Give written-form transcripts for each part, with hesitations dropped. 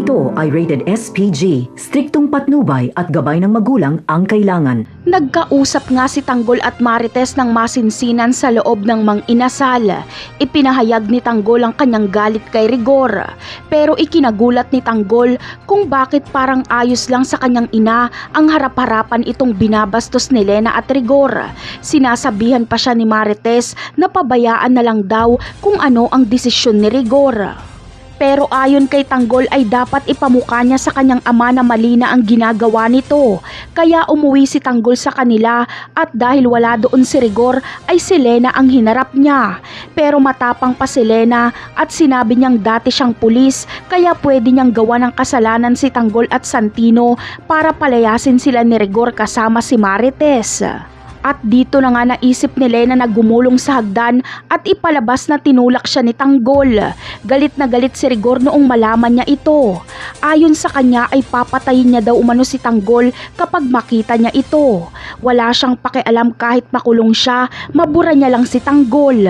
Ito ay rated SPG, striktong patnubay at gabay ng magulang ang kailangan. Nagkausap nga si Tanggol at Marites ng masinsinan sa loob ng mang-inasal. Ipinahayag ni Tanggol ang kanyang galit kay Rigor. Pero ikinagulat ni Tanggol kung bakit parang ayos lang sa kanyang ina ang harap-harapan itong binabastos ni Lena at Rigor. Sinasabihan pa siya ni Marites na pabayaan na lang daw kung ano ang desisyon ni Rigor. Pero ayon kay Tanggol ay dapat ipamukha niya sa kanyang ama na mali na ang ginagawa nito. Kaya umuwi si Tanggol sa kanila at dahil wala doon si Rigor ay si Lena ang hinarap niya. Pero matapang pa si Lena at sinabi niyang dati siyang pulis kaya pwede niyang gawa ng kasalanan si Tanggol at Santino para palayasin sila ni Rigor kasama si Marites. At dito na nga naisip ni Lena na gumulong sa hagdan at ipalabas na tinulak siya ni Tanggol. Galit na galit si Rigor noong malaman niya ito. Ayon sa kanya ay papatayin niya daw umano si Tanggol kapag makita niya ito. Wala siyang pakialam kahit makulong siya, mabura niya lang si Tanggol.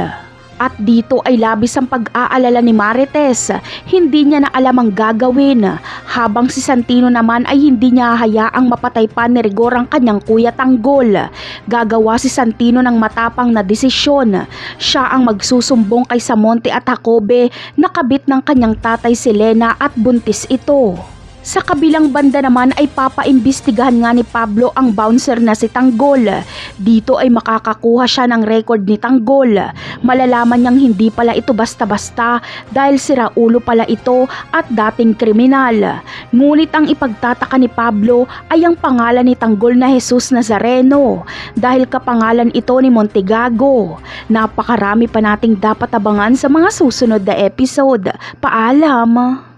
At dito ay labis ang pag-aalala ni Marites. Hindi niya na alam ang gagawin. Habang si Santino naman ay hindi niya hayaang mapatay pa ni Rigor ang kanyang kuya Tanggol. Gagawa si Santino ng matapang na desisyon. Siya ang magsusumbong kay Samonte at Jacobe na kabit ng kanyang tatay si Lena at buntis ito. Sa kabilang banda naman ay papaimbestigahan nga ni Pablo ang bouncer na si Tanggol. Dito ay makakakuha siya ng record ni Tanggol. Malalaman niyang hindi pala ito basta-basta dahil siraulo pala ito at dating kriminal. Ngunit ang ipagtataka ni Pablo ay ang pangalan ni Tanggol na Jesus Nazareno dahil kapangalan ito ni Montegago. Napakarami pa nating dapat abangan sa mga susunod na episode. Paalam!